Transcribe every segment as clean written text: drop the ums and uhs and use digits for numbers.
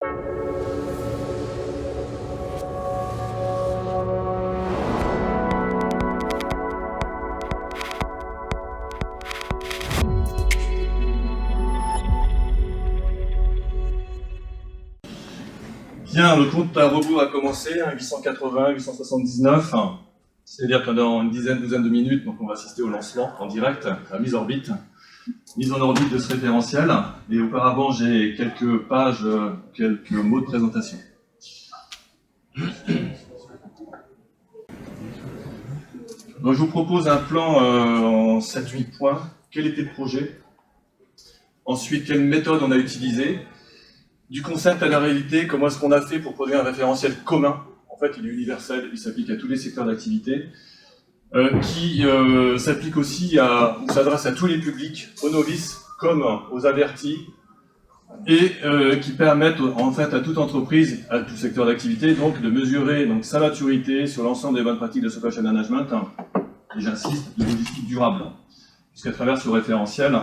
Bien, le compte à rebours a commencé, 880, 879, c'est-à-dire que dans une douzaine de minutes, donc on va assister au lancement en direct, à mise en orbite de ce référentiel. Et auparavant, j'ai quelques pages, quelques mots de présentation. Donc, je vous propose un plan en 7-8 points. Quel était le projet? Ensuite, quelle méthode on a utilisée? Du concept à la réalité, comment est-ce qu'on a fait pour produire un référentiel commun? En fait, il est universel, il s'applique à tous les secteurs d'activité, qui s'applique aussi ou s'adresse à tous les publics, aux novices comme aux avertis, et qui permettent en fait à toute entreprise, à tout secteur d'activité, donc de mesurer donc, sa maturité sur l'ensemble des bonnes pratiques de supply chain management, et j'insiste, de logistique durable. Puisqu'à travers ce référentiel,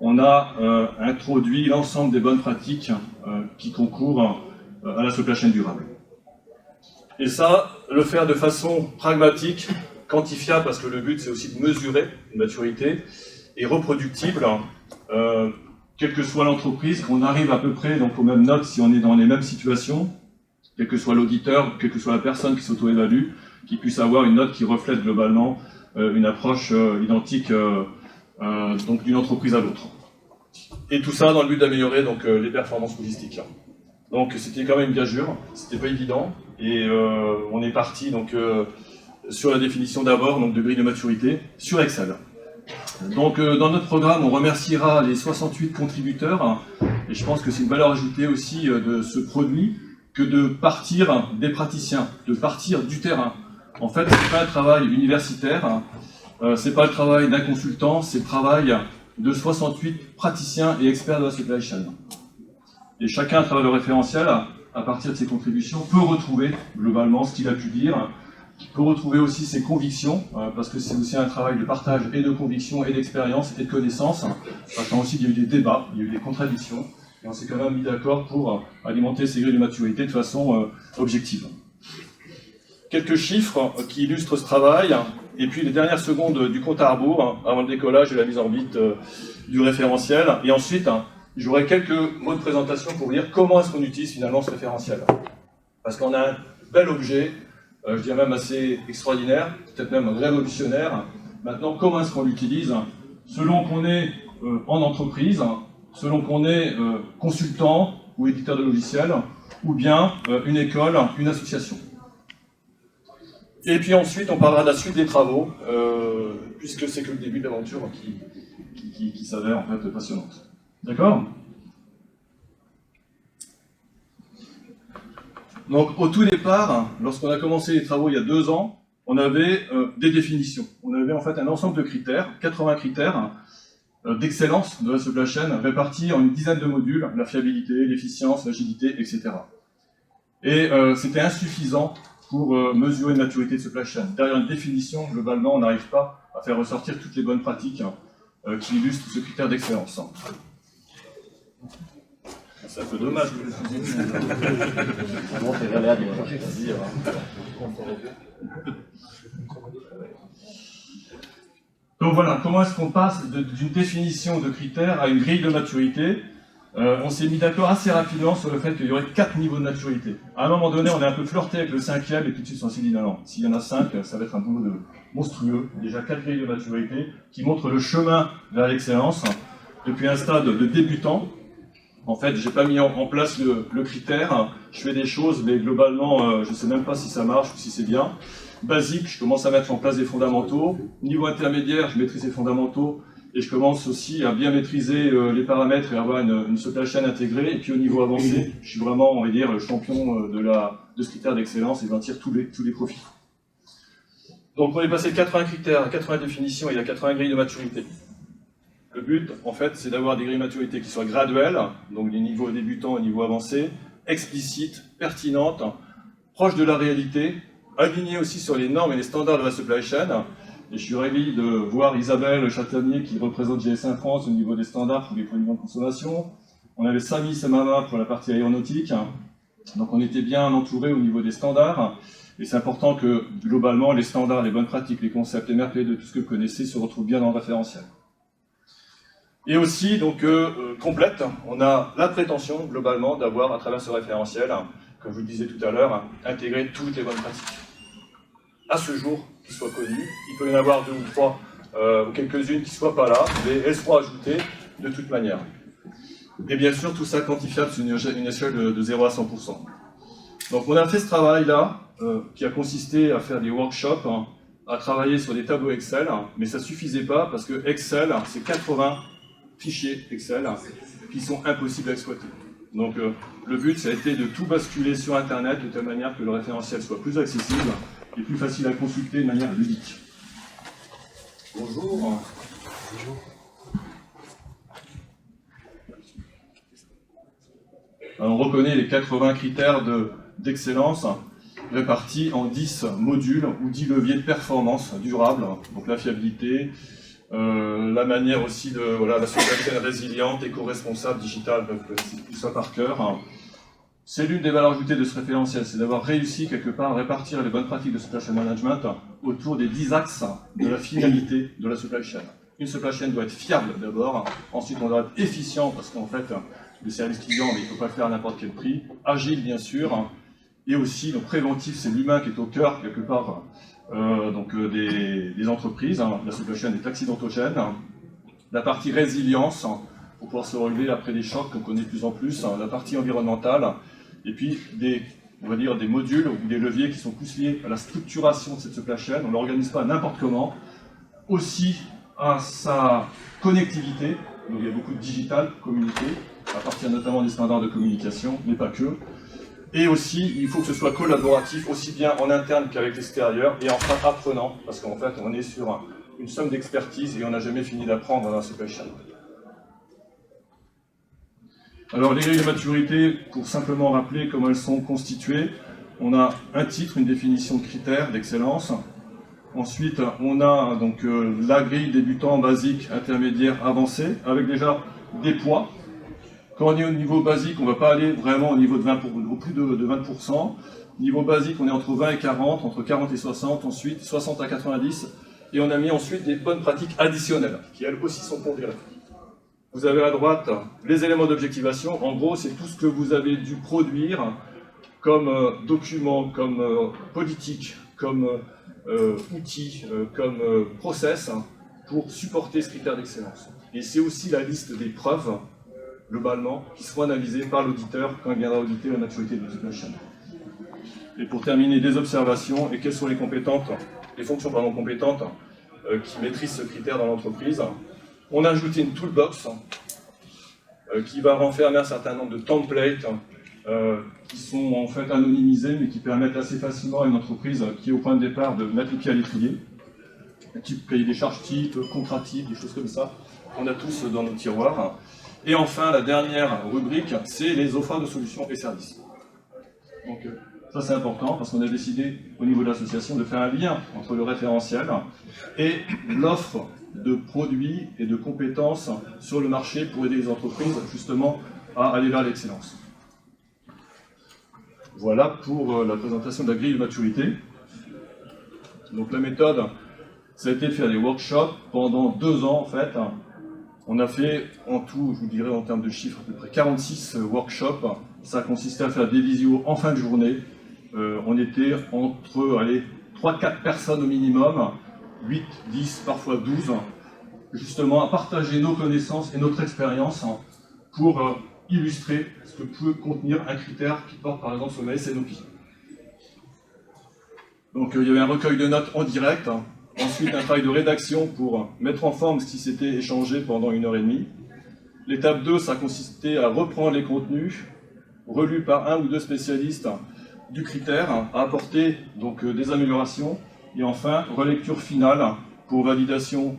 on a introduit l'ensemble des bonnes pratiques qui concourent à la supply chain durable. Et ça, le faire de façon pragmatique, quantifiable, parce que le but c'est aussi de mesurer une maturité, et reproductible, quelle que soit l'entreprise, qu'on arrive à peu près donc, aux mêmes notes si on est dans les mêmes situations, quel que soit l'auditeur, quelle que soit la personne qui s'auto-évalue, qui puisse avoir une note qui reflète globalement une approche identique donc d'une entreprise à l'autre. Et tout ça dans le but d'améliorer donc les performances logistiques. Donc c'était quand même une gageure, c'était pas évident, et on est parti donc sur la définition d'abord donc de grille de maturité sur Excel. Donc dans notre programme, on remerciera les 68 contributeurs, et je pense que c'est une valeur ajoutée aussi de ce produit que de partir des praticiens, de partir du terrain. En fait, c'est pas un travail universitaire. C'est pas le travail d'un consultant, c'est le travail de 68 praticiens et experts de la supply chain. Et chacun, à travers le référentiel, à partir de ses contributions, peut retrouver globalement ce qu'il a pu dire, peut retrouver aussi ses convictions, parce que c'est aussi un travail de partage et de convictions et d'expérience et de connaissances. Sachant aussi qu'il y a eu des débats, il y a eu des contradictions, et on s'est quand même mis d'accord pour alimenter ces grilles de maturité de façon objective. Quelques chiffres qui illustrent ce travail, et puis les dernières secondes du compte à rebours, avant le décollage et la mise en orbite du référentiel. Et ensuite, j'aurai quelques mots de présentation pour vous dire comment est-ce qu'on utilise finalement ce référentiel. Parce qu'on a un bel objet, je dirais même assez extraordinaire, peut-être même révolutionnaire. Maintenant, comment est-ce qu'on l'utilise? Selon qu'on est en entreprise, selon qu'on est consultant ou éditeur de logiciels, ou bien une école, une association. Et puis ensuite, on parlera de la suite des travaux, puisque c'est que le début de l'aventure qui s'avère en fait passionnante. D'accord? Donc au tout départ, lorsqu'on a commencé les travaux il y a 2 ans, on avait des définitions. On avait en fait un ensemble de critères, 80 critères d'excellence de la supply chain, répartis en une dizaine de modules, la fiabilité, l'efficience, l'agilité, etc. Et c'était insuffisant pour mesurer une maturité de supply chain. Derrière une définition, globalement, on n'arrive pas à faire ressortir toutes les bonnes pratiques qui illustrent ce critère d'excellence. C'est un peu dommage que je faisais. Donc voilà, comment est-ce qu'on passe d'une définition de critères à une grille de maturité? On s'est mis d'accord assez rapidement sur le fait qu'il y aurait 4 niveaux de maturité. À un moment donné, on a un peu flirté avec le 5e et tout de suite on s'est dit non, s'il y en a 5, ça va être un boulot monstrueux. Déjà 4 grilles de maturité qui montrent le chemin vers l'excellence depuis un stade de débutant. En fait, j'ai pas mis en place le critère, je fais des choses, mais globalement, je sais même pas si ça marche ou si c'est bien. Basique, je commence à mettre en place des fondamentaux. Niveau intermédiaire, je maîtrise les fondamentaux. Et je commence aussi à bien maîtriser les paramètres et avoir une supply chain intégrée. Et puis au niveau avancé, je suis vraiment, on va dire, le champion de ce critère d'excellence et j'en tire tous les profits. Donc on est passé de 80 critères à 80 définitions et à 80 grilles de maturité. Le but, en fait, c'est d'avoir des grilles de maturité qui soient graduelles, donc des niveaux débutants au niveau avancé, explicites, pertinentes, proches de la réalité, alignées aussi sur les normes et les standards de la supply chain. Et je suis ravi de voir Isabelle Châtaignier qui représente GS1 France au niveau des standards pour les produits de consommation, On avait Sami Samama pour la partie aéronautique. Donc on était bien entouré au niveau des standards. Et c'est important que, globalement, les standards, les bonnes pratiques, les concepts MRP de tout ce que vous connaissez se retrouvent bien dans le référentiel. Et aussi, donc, complète, on a la prétention, globalement, d'avoir, à travers ce référentiel, comme je vous le disais tout à l'heure, intégré toutes les bonnes pratiques. À ce jour, qui soient connues, il peut y en avoir 2 ou 3, ou quelques-unes qui ne soient pas là, mais elles seront ajoutées de toute manière. Et bien sûr, tout ça quantifiable sur une échelle de 0 à 100%. Donc on a fait ce travail-là, qui a consisté à faire des workshops, à travailler sur des tableaux Excel, mais ça ne suffisait pas parce que Excel, c'est 80 fichiers Excel qui sont impossibles à exploiter. Donc le but, ça a été de tout basculer sur Internet de telle manière que le référentiel soit plus accessible et plus facile à consulter de manière ludique. Bonjour. Bonjour. Alors, on reconnaît les 80 critères d'excellence répartis en 10 modules ou 10 leviers de performance durable, donc la fiabilité, la manière aussi de la supply chain résiliente, éco-responsable, digitale, donc tout ça par cœur. C'est l'une des valeurs ajoutées de ce référentiel, c'est d'avoir réussi quelque part à répartir les bonnes pratiques de supply chain management autour des 10 axes de la finalité de la supply chain. Une supply chain doit être fiable d'abord, ensuite on doit être efficient parce qu'en fait le service client, mais il ne faut pas le faire à n'importe quel prix, agile bien sûr, et aussi donc préventif, c'est l'humain qui est au cœur quelque part des entreprises. La supply chain est accidentogène. La partie résilience, pour pouvoir se relever après des chocs qu'on connaît de plus en plus. La partie environnementale, et puis on va dire des modules ou des leviers qui sont plus liés à la structuration de cette supply chain. On ne l'organise pas n'importe comment. Aussi à sa connectivité, donc il y a beaucoup de digital, communiqué, à partir notamment des standards de communication, mais pas que. Et aussi, il faut que ce soit collaboratif, aussi bien en interne qu'avec l'extérieur, et enfin apprenant, parce qu'en fait, on est sur une somme d'expertise et on n'a jamais fini d'apprendre dans la supply chain. Alors, les grilles de maturité, pour simplement rappeler comment elles sont constituées, on a un titre, une définition de critères d'excellence. Ensuite, on a donc la grille débutant, basique, intermédiaire, avancé, avec déjà des poids. Quand on est au niveau basique, on ne va pas aller vraiment au niveau de 20 au plus de 20%. Niveau basique, on est entre 20 et 40, entre 40 et 60, ensuite 60 à 90. Et on a mis ensuite des bonnes pratiques additionnelles, qui elles aussi sont pondérées. Vous avez à droite les éléments d'objectivation. En gros, c'est tout ce que vous avez dû produire comme document, comme politique, comme outil, comme process pour supporter ce critère d'excellence. Et c'est aussi la liste des preuves globalement, qui seront analysés par l'auditeur quand il viendra auditer la maturité de la supply chain. Et pour terminer, des observations et quelles sont les fonctions compétentes qui maîtrisent ce critère dans l'entreprise. On a ajouté une toolbox qui va renfermer un certain nombre de templates qui sont en fait anonymisés mais qui permettent assez facilement à une entreprise qui est au point de départ de mettre le pied à l'étrier, type cahier des charges type, contrat type, des choses comme ça. On a tous dans nos tiroirs. Et enfin, la dernière rubrique, c'est les offres de solutions et services. Donc ça c'est important parce qu'on a décidé au niveau de l'association de faire un lien entre le référentiel et l'offre de produits et de compétences sur le marché pour aider les entreprises justement à aller vers l'excellence. Voilà pour la présentation de la grille de maturité. Donc la méthode, ça a été de faire des workshops pendant 2 ans en fait. On a fait en tout, je vous dirais en termes de chiffres, à peu près 46 workshops. Ça a consisté à faire des visios en fin de journée. On était entre 3-4 personnes au minimum, 8, 10, parfois 12, justement à partager nos connaissances et notre expérience pour illustrer ce que peut contenir un critère qui porte par exemple sur le SNOP. Donc il y avait un recueil de notes en direct. Ensuite, un travail de rédaction pour mettre en forme ce qui s'était échangé pendant 1h30. L'étape 2, ça consistait à reprendre les contenus, relus par 1 ou 2 spécialistes du critère, à apporter donc des améliorations. Et enfin, relecture finale pour validation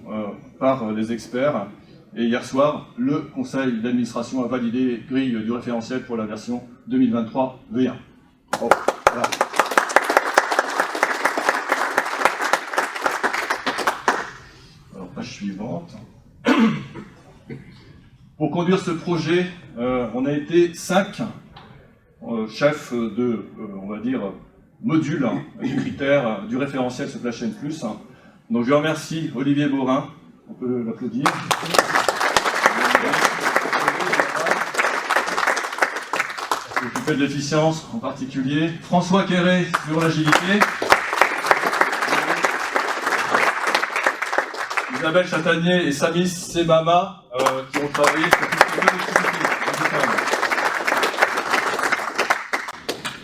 par les experts. Et hier soir, le conseil d'administration a validé les grilles du référentiel pour la version 2023 V1. Oh, voilà. Page suivante. Pour conduire ce projet on a été 5 chefs de, on va dire, modules du critère du référentiel Supply Chain Plus. Donc je remercie Olivier Borin, on peut l'applaudir. Qui fait de l'efficience en particulier. François Quéré sur l'agilité. Isabelle Chatanier et Samis Semama qui ont travaillé sur tout ce qui est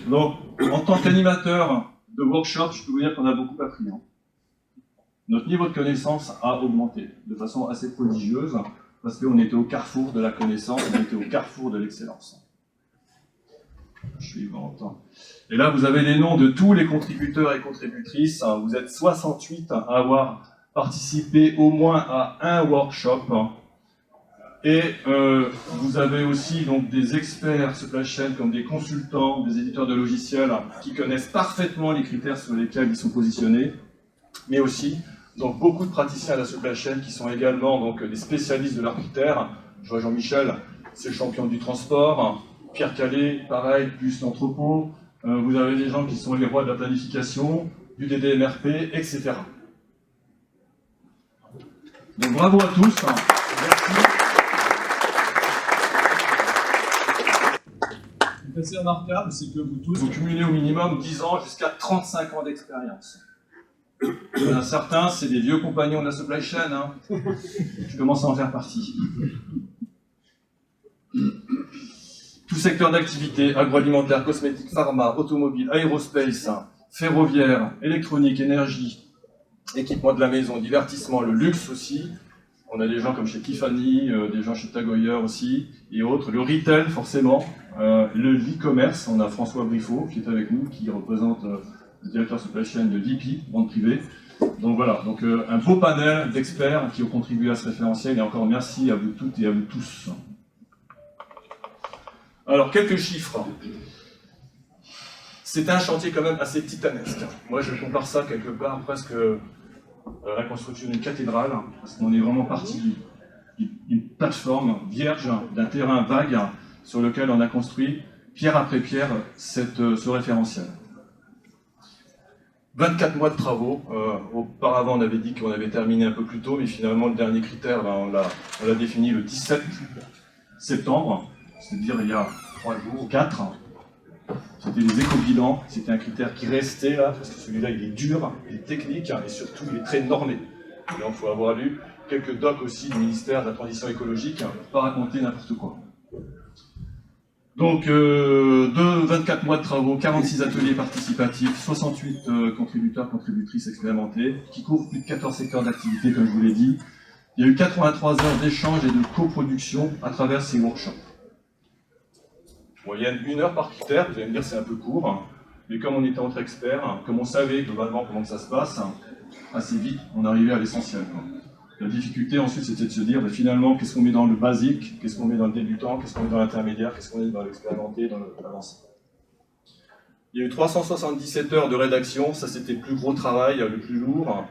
Donc, en tant qu'animateur de workshop, je peux vous dire qu'on a beaucoup appris. Notre niveau de connaissance a augmenté de façon assez prodigieuse parce qu'on était au carrefour de la connaissance, on était au carrefour de l'excellence. Et là, vous avez les noms de tous les contributeurs et contributrices. Vous êtes 68 à avoir participé au moins à un workshop. Et vous avez aussi donc des experts supply chain comme des consultants, des éditeurs de logiciels qui connaissent parfaitement les critères sur lesquels ils sont positionnés, mais aussi donc beaucoup de praticiens à la supply chain qui sont également donc des spécialistes de leurs critères. Je vois Jean-Michel, c'est le champion du transport. Pierre Calais, pareil, plus l'entrepôt. Vous avez des gens qui sont les rois de la planification, du DDMRP, etc. Donc bravo à tous. Merci. Ce qui est assez remarquable, c'est que vous tous... Vous cumulez au minimum 10 ans jusqu'à 35 ans d'expérience. Il y en a certains, c'est des vieux compagnons de la supply chain. Je commence à en faire partie. Tout secteur d'activité, agroalimentaire, cosmétique, pharma, automobile, aérospace, ferroviaire, électronique, énergie, équipement de la maison, divertissement, le luxe aussi. On a des gens comme chez Tiffany, des gens chez Tag Heuer aussi, et autres. Le retail, forcément. Le e-commerce, on a François Briffaut qui est avec nous, qui représente le directeur supply chain de VP, vente privée. Donc voilà, donc, un beau panel d'experts qui ont contribué à ce référentiel, et encore merci à vous toutes et à vous tous. Alors, quelques chiffres. C'est un chantier quand même assez titanesque. Moi, je compare ça quelque part presque à la construction d'une cathédrale, parce qu'on est vraiment parti d'une plateforme vierge, d'un terrain vague, sur lequel on a construit, pierre après pierre, ce référentiel. 24 mois de travaux. Auparavant, on avait dit qu'on avait terminé un peu plus tôt, mais finalement, le dernier critère, on l'a défini le 17 septembre. C'est-à-dire il y a 3 jours, 4, c'était les éco-bilans, c'était un critère qui restait là, parce que celui-là il est dur, il est technique, et surtout il est très normé. Et il faut avoir lu quelques docs aussi du ministère de la Transition écologique, pour pas raconter n'importe quoi. Donc, 24 mois de travaux, 46 ateliers participatifs, 68 contributeurs, contributrices expérimentés, qui couvrent plus de 14 secteurs d'activité, comme je vous l'ai dit. Il y a eu 83 heures d'échange et de coproduction à travers ces workshops. Moyenne 1 heure par critère, vous allez me dire c'est un peu court, mais comme on était entre experts, comme on savait globalement comment ça se passe, assez vite on arrivait à l'essentiel. La difficulté ensuite c'était de se dire finalement qu'est-ce qu'on met dans le basique, qu'est-ce qu'on met dans le débutant, qu'est-ce qu'on met dans l'intermédiaire, qu'est-ce qu'on met dans l'expérimenté, dans l'avancé. Il y a eu 377 heures de rédaction, ça c'était le plus gros travail, le plus lourd,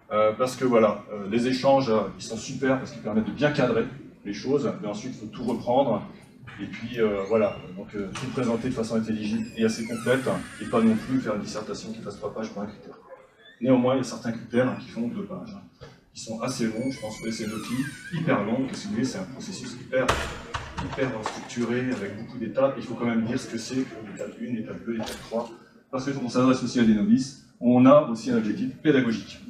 parce que voilà, les échanges ils sont super parce qu'ils permettent de bien cadrer les choses, mais ensuite il faut tout reprendre. Et puis voilà, donc tout présenter de façon intelligible et assez complète, et pas non plus faire une dissertation qui fasse 3 pages pour un critère. Néanmoins, il y a certains critères qui font 2 pages, qui sont assez longs, je pense que c'est une outil hyper long, que si vous voulez, c'est un processus hyper structuré, avec beaucoup d'étapes. Il faut quand même dire ce que c'est que l'étape 1, l'étape 2, l'étape 3, parce qu'on s'adresse aussi à des novices, on a aussi un objectif pédagogique.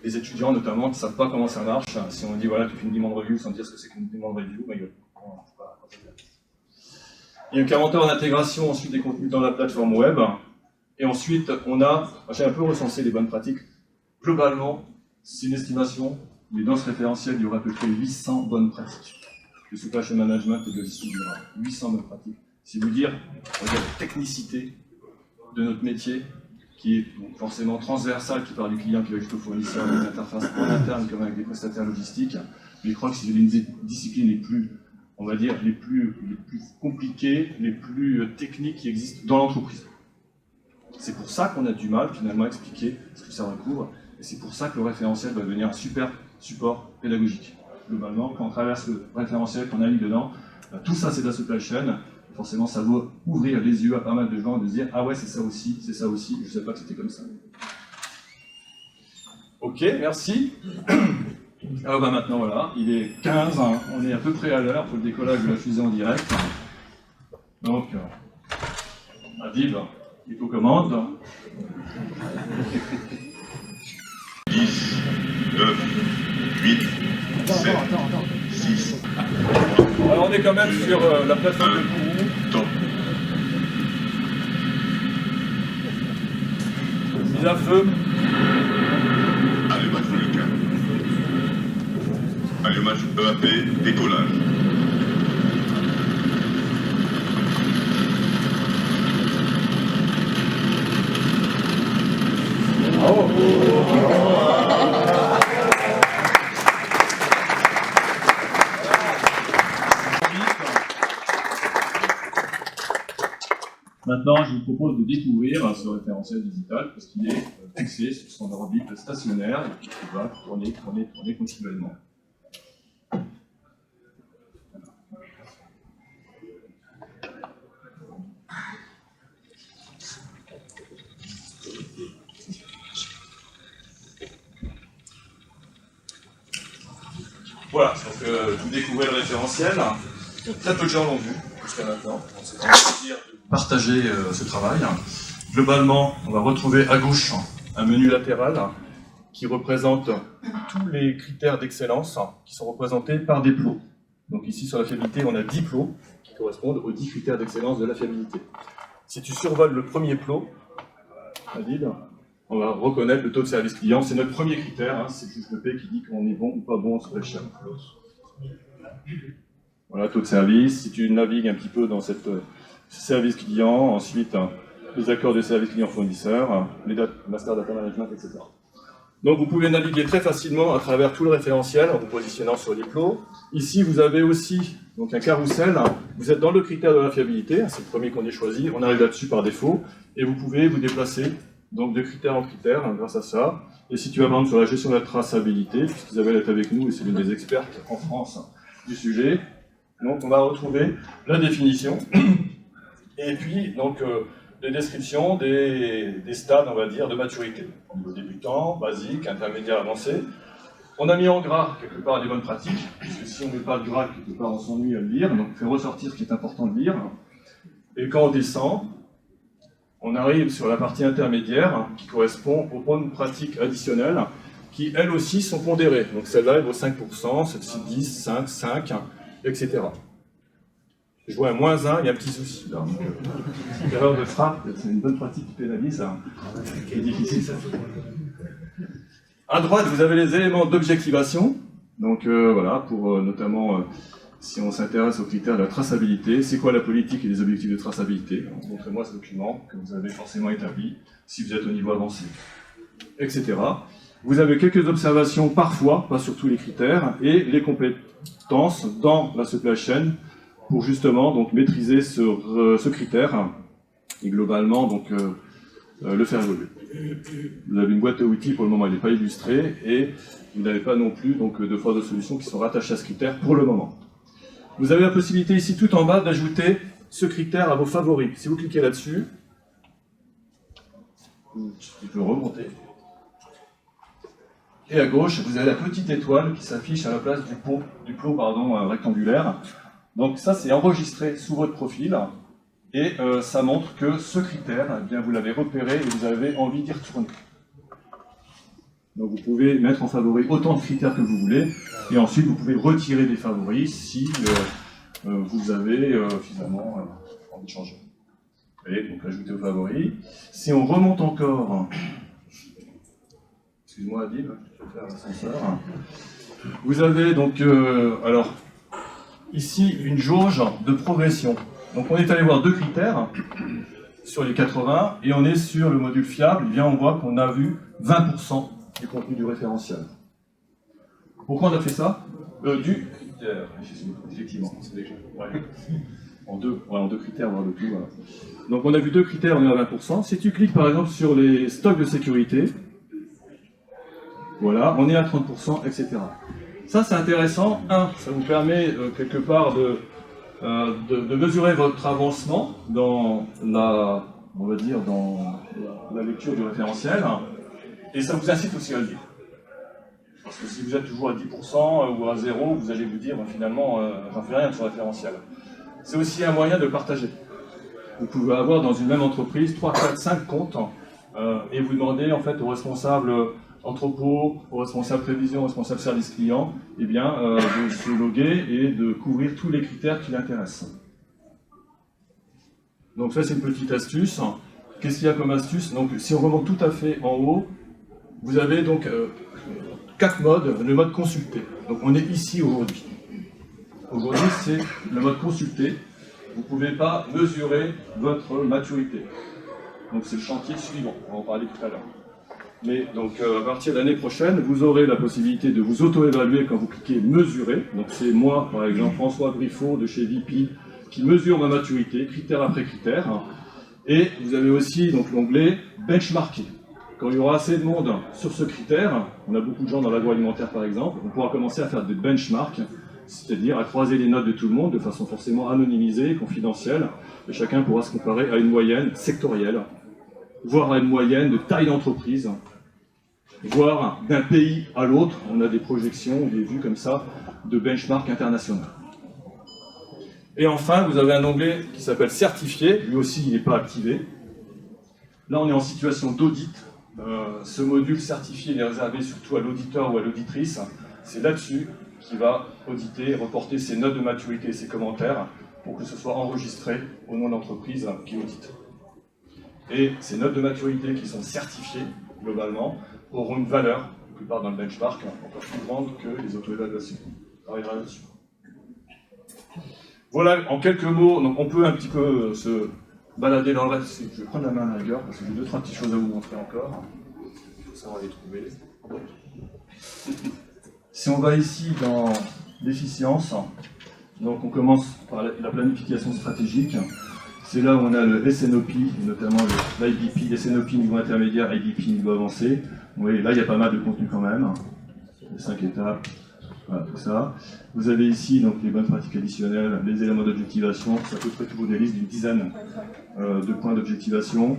Les étudiants notamment qui ne savent pas comment ça marche, si on dit voilà, tu fais une demand review sans dire ce que c'est qu'une demand review, bah, il y a eu 40 heures d'intégration ensuite des contenus dans la plateforme web. Et ensuite, j'ai un peu recensé les bonnes pratiques. Globalement, c'est une estimation, mais dans ce référentiel, il y aura à peu près 800 bonnes pratiques. Le supply chain management et de l'issue du 800 bonnes pratiques. C'est vous dire, la technicité de notre métier, qui est forcément transversale, qui part du client, qui va jusqu'au fournisseur, des interfaces en interne comme avec des prestataires logistiques. Mais je crois que c'est l'une des disciplines les plus, on va dire, les plus compliquées, les plus techniques qui existent dans l'entreprise. C'est pour ça qu'on a du mal finalement à expliquer ce que ça recouvre, et c'est pour ça que le référentiel va devenir un super support pédagogique. Globalement, quand on traverse le référentiel, qu'on a mis dedans, Tout ça, c'est de la supply chain. Forcément, ça doit ouvrir les yeux à pas mal de gens, de se dire « Ah ouais, c'est ça aussi, je ne savais pas que c'était comme ça. » Ok, merci. Alors maintenant, voilà, il est 15, hein, on est à peu près à l'heure pour le décollage de la fusée en direct. Donc, Adib, il faut commande. 10, 9, 8, 7, 6. Alors on est quand même sur la plateforme de Kourou. Top. Mise à feu. Allumage Vulcain. Allumage EAP, décollage. Maintenant, je vous propose de découvrir ce référentiel digital parce qu'il est fixé sur son orbite stationnaire et qui va tourner continuellement. Voilà, donc vous découvrez le référentiel. Très peu de gens l'ont vu jusqu'à maintenant. C'est un plaisir de partager ce travail. Globalement, on va retrouver à gauche un menu latéral qui représente tous les critères d'excellence qui sont représentés par des plots. Donc ici sur la fiabilité, on a 10 plots qui correspondent aux 10 critères d'excellence de la fiabilité. Si tu survoles le premier plot, Adil, on va reconnaître le taux de service client. C'est notre premier critère, hein, c'est le juge de paix qui dit qu'on est bon ou pas bon sur l'échelle. Voilà, taux de service. Si tu navigues un petit peu dans cette service client, ensuite les accords de service client fournisseur, les master data management, etc. Donc vous pouvez naviguer très facilement à travers tout le référentiel en vous positionnant sur les plots. Ici, vous avez aussi donc un carrousel. Vous êtes dans le critère de la fiabilité, c'est le premier qu'on ait choisi. On arrive là-dessus par défaut et vous pouvez vous déplacer donc de critère en critère grâce à ça. Et si tu vas par exemple sur la gestion de la traçabilité, puisqu'Isabelle est avec nous et c'est l'une des expertes en France du sujet, donc on va retrouver la définition et puis donc les descriptions des stades, on va dire, de maturité. Au niveau débutant, basique, intermédiaire, avancé. On a mis en gras quelque part les bonnes pratiques, puisque si on ne met pas de gras, quelque part on s'ennuie à le lire, donc on fait ressortir ce qui est important de lire. Et quand on descend, on arrive sur la partie intermédiaire qui correspond aux bonnes pratiques additionnelles qui, elles aussi, sont pondérées. Donc celle-là, elle vaut 5%, celle-ci 10, 5, 5, etc. Je vois un -1, il y a un petit souci. Là. L'erreur de frappe, c'est une bonne pratique qui pénalise, qui est difficile. À droite, vous avez les éléments d'objectivation. Donc voilà, pour notamment, si on s'intéresse aux critères de la traçabilité, c'est quoi la politique et les objectifs de traçabilité? Montrez-moi ce document que vous avez forcément établi, si vous êtes au niveau avancé, etc. Vous avez quelques observations parfois, pas sur tous les critères, et les compétences dans la supply chain pour justement donc, maîtriser ce critère et globalement donc, le faire évoluer. Vous avez une boîte à outils, pour le moment elle n'est pas illustrée, et vous n'avez pas non plus donc, de phases de solutions qui sont rattachées à ce critère pour le moment. Vous avez la possibilité ici tout en bas d'ajouter ce critère à vos favoris. Si vous cliquez là-dessus, tu peux remonter. Et à gauche, vous avez la petite étoile qui s'affiche à la place du plot rectangulaire. Donc ça, c'est enregistré sous votre profil, et ça montre que ce critère, eh bien, vous l'avez repéré et vous avez envie d'y retourner. Donc vous pouvez mettre en favori autant de critères que vous voulez, et ensuite vous pouvez retirer des favoris si vous avez finalement envie de changer. Et donc ajouter aux favoris. Si on remonte encore, excuse-moi Adib, je vais faire l'ascenseur. Vous avez donc, alors, ici une jauge de progression. Donc on est allé voir 2 critères sur les 80, et on est sur le module fiable, et bien on voit qu'on a vu 20% du contenu du référentiel. Pourquoi on a fait ça? Du critère, effectivement, c'est déjà. Ouais. En deux critères, voire le tout. Voilà. Donc on a vu 2 critères, on est à 20%. Si tu cliques par exemple sur les stocks de sécurité, voilà, on est à 30%, etc. Ça c'est intéressant. Ça vous permet quelque part de mesurer votre avancement dans la, on va dire, dans la lecture du référentiel, et ça vous incite aussi à le dire. Parce que si vous êtes toujours à 10% ou à 0, vous allez vous dire, finalement, j'en fais rien de ce référentiel. C'est aussi un moyen de partager. Vous pouvez avoir dans une même entreprise 3, 4, 5 comptes, et vous demandez en fait au responsable entrepôt, au responsable prévision, au responsable service client, eh bien, de se loguer et de couvrir tous les critères qui l'intéressent. Donc ça c'est une petite astuce. Qu'est-ce qu'il y a comme astuce? Donc si on remonte tout à fait en haut, vous avez donc 4 modes. Le mode consulté. Donc on est ici aujourd'hui. Aujourd'hui c'est le mode consulté. Vous ne pouvez pas mesurer votre maturité. Donc c'est le chantier suivant, on va en parler tout à l'heure. Mais donc à partir de l'année prochaine, vous aurez la possibilité de vous auto-évaluer quand vous cliquez mesurer. Donc c'est moi, par exemple, François Briffaut de chez VP, qui mesure ma maturité, critère après critère. Et vous avez aussi donc l'onglet benchmarker. Quand il y aura assez de monde sur ce critère, on a beaucoup de gens dans l'agroalimentaire par exemple, on pourra commencer à faire des benchmarks, c'est-à-dire à croiser les notes de tout le monde de façon forcément anonymisée, confidentielle, et chacun pourra se comparer à une moyenne sectorielle, voire à une moyenne de taille d'entreprise, voire d'un pays à l'autre. On a des projections, des vues comme ça, de benchmark international. Et enfin, vous avez un onglet qui s'appelle certifié, lui aussi il n'est pas activé. Là on est en situation d'audit. Ce module certifié il est réservé surtout à l'auditeur ou à l'auditrice. C'est là-dessus qu'il va auditer et reporter ses notes de maturité et ses commentaires pour que ce soit enregistré au nom de l'entreprise qui audite. Et ces notes de maturité qui sont certifiées, globalement, auront une valeur, la plupart dans le benchmark, encore plus grande que les auto-évaluations. On arrivera là-dessus. Voilà, en quelques mots, donc on peut un petit peu se balader dans le reste. Je vais prendre la main à la rigueur, parce que j'ai 2-3 petites choses à vous montrer encore. Il faut savoir les trouver. Si on va ici dans l'efficience, donc on commence par la planification stratégique. C'est là où on a le SNOP, notamment l'IDP, SNOP niveau intermédiaire, IDP niveau avancé. Vous voyez, là il y a pas mal de contenu quand même. Les 5 étapes, voilà, tout ça. Vous avez ici donc les bonnes pratiques additionnelles, les éléments d'objectivation, c'est à peu près toujours des listes d'une dizaine de points d'objectivation.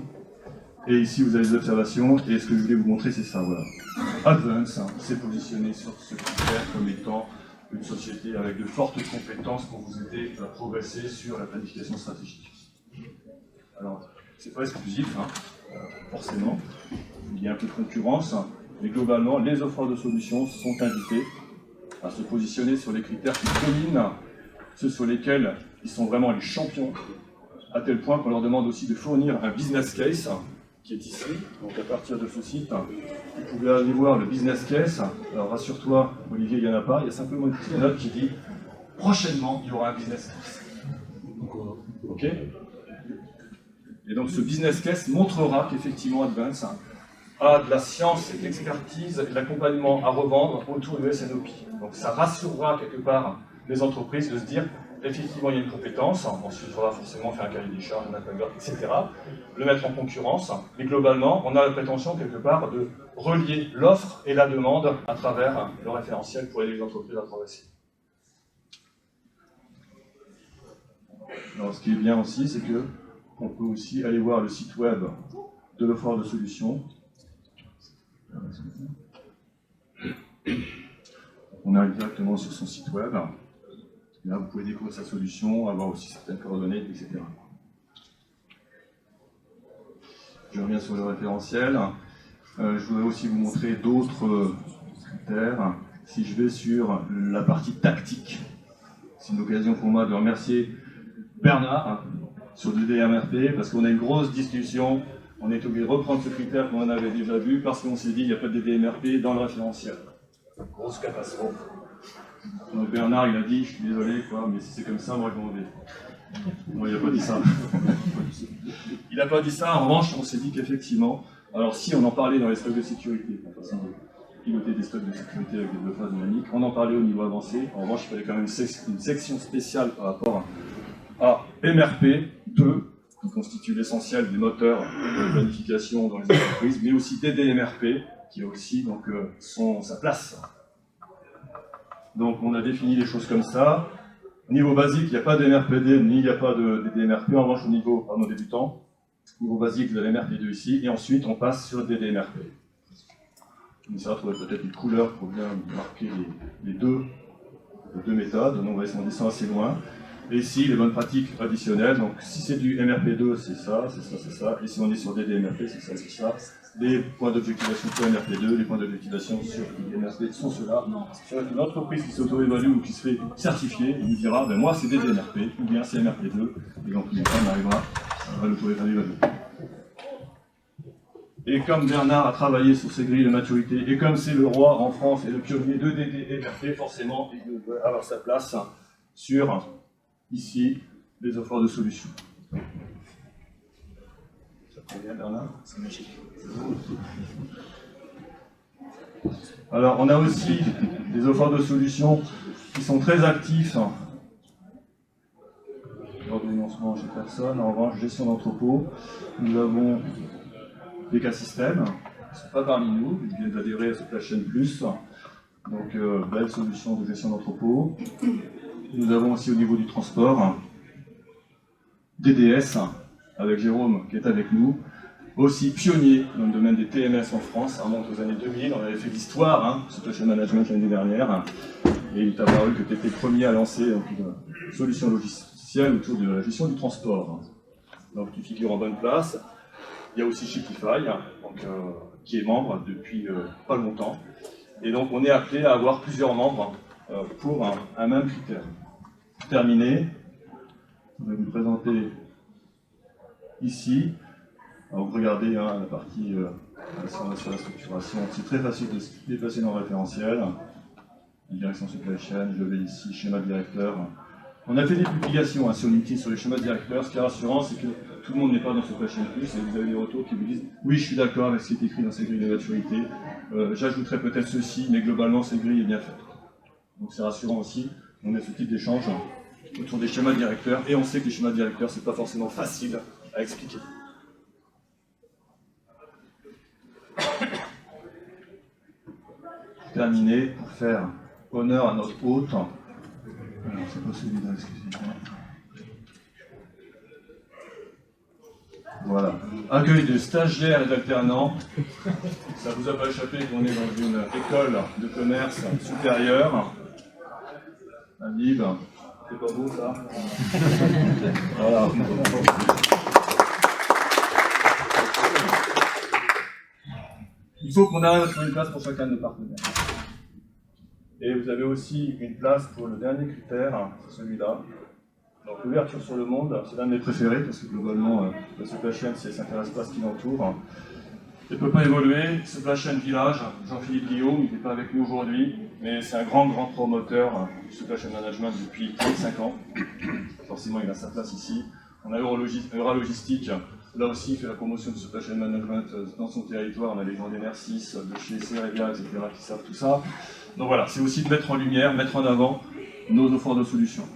Et ici vous avez les observations, et ce que je voulais vous montrer c'est ça, voilà. Advance, c'est positionné sur ce critère comme étant une société avec de fortes compétences pour vous aider à progresser sur la planification stratégique. Alors, c'est pas exclusif, forcément, il y a un peu de concurrence, mais globalement, les offreurs de solutions sont invités à se positionner sur les critères qui dominent, ceux sur lesquels ils sont vraiment les champions, à tel point qu'on leur demande aussi de fournir un business case, qui est ici. Donc à partir de ce site, vous pouvez aller voir le business case. Alors rassure-toi, Olivier, il n'y en a pas, il y a simplement une petite note qui dit « Prochainement, il y aura un business case ». Ok ? Et donc ce business case montrera qu'effectivement Advance a de la science et de l'expertise et de l'accompagnement à revendre autour du SNOP. Donc ça rassurera quelque part les entreprises de se dire effectivement il y a une compétence, ensuite il faudra forcément faire un cahier des charges, un appel d'offres, etc. Le mettre en concurrence, mais globalement on a la prétention quelque part de relier l'offre et la demande à travers le référentiel pour aider les entreprises à progresser. Alors ce qui est bien aussi, c'est que on peut aussi aller voir le site web de l'offreur de solutions. On arrive directement sur son site web. Là, vous pouvez découvrir sa solution, avoir aussi certaines coordonnées, etc. Je reviens sur le référentiel. Je voudrais aussi vous montrer d'autres critères. Si je vais sur la partie tactique, c'est une occasion pour moi de remercier Bernard sur le DMRP, parce qu'on a une grosse discussion. On est obligé de reprendre ce critère qu'on avait déjà vu, parce qu'on s'est dit qu'il n'y a pas de DMRP dans le référentiel. Grosse catastrophe. Donc Bernard, il a dit, je suis désolé, quoi, mais si c'est comme ça, moi je m'en vais. Moi, il n'a pas dit ça. Il n'a pas dit ça, en revanche, on s'est dit qu'effectivement, alors si on en parlait dans les stocks de sécurité, la façon de piloter des stocks de sécurité avec des blocages dynamiques, on en parlait au niveau avancé, en revanche, il fallait quand même une section spéciale par rapport à MRP2, qui constitue l'essentiel des moteurs de planification dans les entreprises, mais aussi DDMRP, qui a aussi donc, sa place. Donc on a défini les choses comme ça. Au niveau basique, il n'y a pas d'MRPD, ni il n'y a pas de DMRP. En revanche, au niveau, pardon, débutant, niveau basique, vous avez MRP2 ici, et ensuite on passe sur des DMRP. On essaiera de trouver peut-être une couleur pour bien marquer les deux méthodes, donc on va essayer d'en assez loin. Et ici, les bonnes pratiques additionnelles, donc si c'est du MRP2, c'est ça, c'est ça, c'est ça, et si on est sur des DMRP, c'est ça, c'est ça. Les points d'objectivation sur MRP2, les points d'objectivation sur DMRP sont ceux-là. Sur une entreprise qui s'auto-évalue ou qui se fait certifier, il nous dira, ben moi c'est des DMRP, ou bien c'est MRP2, et donc on arrivera à l'auto-évaluer. Et comme Bernard a travaillé sur ces grilles de maturité, et comme c'est le roi en France et le pionnier de DDMRP, forcément, il doit avoir sa place sur, ici, les offres de solutions. Ça convient, Bernard? C'est magique. Alors, on a aussi des offres de solutions qui sont très actifs. Lors du lancement chez personne, en revanche, gestion d'entrepôt, nous avons des cas systèmes, qui ne sont pas parmi nous, ils viennent d'adhérer à Supply Chain Plus, donc belle solution de gestion d'entrepôt. Nous avons aussi au niveau du transport, DDS, avec Jérôme qui est avec nous, aussi pionnier dans le domaine des TMS en France, ça remonte aux années 2000, on avait fait l'histoire, Supply Chain Management l'année dernière, et il t'a paru que tu étais le premier à lancer une solution logicielle autour de la gestion du transport. Donc tu figures en bonne place. Il y a aussi Shipify, donc, qui est membre depuis pas longtemps. Et donc on est appelé à avoir plusieurs membres pour un même critère. Pour terminer, je vais vous présenter ici. Alors vous regardez la partie sur la structuration. C'est très facile de se déplacer dans le référentiel. La direction supply chain, je vais ici, schéma directeur. On a fait des publications sur LinkedIn sur les schémas directeurs. Ce qui est rassurant, c'est que tout le monde n'est pas dans Supply Chain Plus et vous avez des retours qui vous disent oui, je suis d'accord avec ce qui est écrit dans ces grilles de maturité. J'ajouterai peut-être ceci, mais globalement, cette grille est bien faite. Donc c'est rassurant aussi. On a ce type d'échange autour des schémas directeurs et on sait que les schémas directeurs, c'est pas forcément facile à expliquer. Pour terminer, pour faire honneur à notre hôte. C'est pas celui-là, excusez-moi. Voilà. Accueil de stagiaires et d'alternants. Ça vous a pas échappé qu'on est dans une école de commerce supérieure. Habib, c'est pas beau ça? Voilà. Il faut qu'on arrive à trouver une place pour chacun de nos partenaires. Et vous avez aussi une place pour le dernier critère, c'est celui-là. Donc l'ouverture sur le monde, c'est l'un de mes préférés, parce que globalement, la supply chain, ça n'intéresse pas ce qui l'entoure. Il ne peut pas évoluer. Supply Chain Village, Jean-Philippe Guillaume, il n'est pas avec nous aujourd'hui, mais c'est un grand promoteur du supply chain management depuis 35 ans. Forcément, il a sa place ici. On a Euralogistique, là aussi, il fait la promotion du supply chain management dans son territoire. On a les gens des NR6, de chez Cerevia, etc., qui savent tout ça. Donc voilà, c'est aussi de mettre en lumière, mettre en avant nos offres de solutions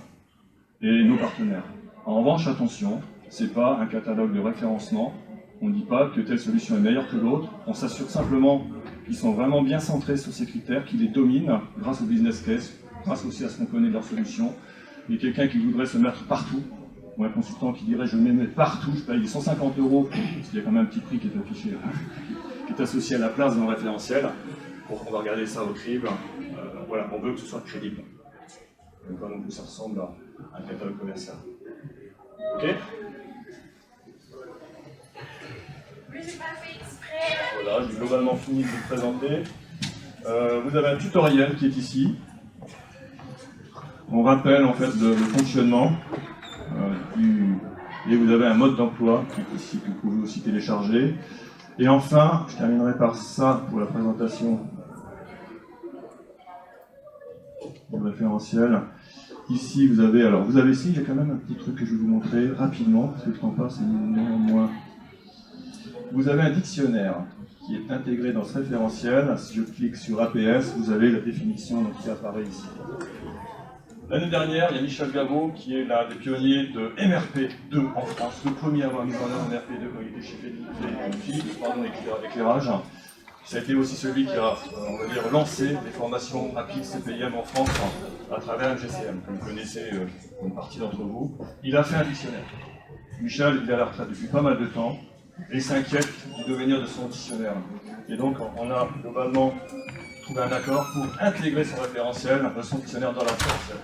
et nos partenaires. En revanche, attention, ce n'est pas un catalogue de référencement. On ne dit pas que telle solution est meilleure que l'autre. On s'assure simplement qu'ils sont vraiment bien centrés sur ces critères, qu'ils les dominent grâce au business case, grâce aussi à ce qu'on connaît de leur solution. Et quelqu'un qui voudrait se mettre partout, ou un consultant qui dirait je me mets partout, je paye 150 €, parce qu'il y a quand même un petit prix qui est affiché, qui est associé à la place dans le référentiel. On va regarder ça au crible. Voilà, on veut que ce soit crédible. Donc pas non plus ça ressemble à un catalogue commercial. Ok? Voilà, j'ai globalement fini de vous présenter. Vous avez un tutoriel qui est ici. On rappelle en fait le fonctionnement et vous avez un mode d'emploi qui est ici que vous pouvez aussi télécharger. Et enfin, je terminerai par ça pour la présentation du référentiel. Ici, vous avez ici, il y a quand même un petit truc que je vais vous montrer rapidement, parce que le temps passe et moins. Vous avez un dictionnaire qui est intégré dans ce référentiel. Si je clique sur APS, vous avez la définition qui apparaît ici. L'année dernière, il y a Michel Gavot qui est l'un des pionniers de MRP2 en France, le premier à avoir mis en œuvre MRP2 quand il était chez Philips, éclairage. Ça a été aussi celui qui a, on va dire, lancé les formations rapides CPIM en France à travers MGCM, que vous connaissez une partie d'entre vous. Il a fait un dictionnaire. Michel, il est à la retraite depuis pas mal de temps et il s'inquiète du devenir de son dictionnaire. Et donc, on a globalement trouvé un accord pour intégrer son référentiel dans son dictionnaire dans la référentiel.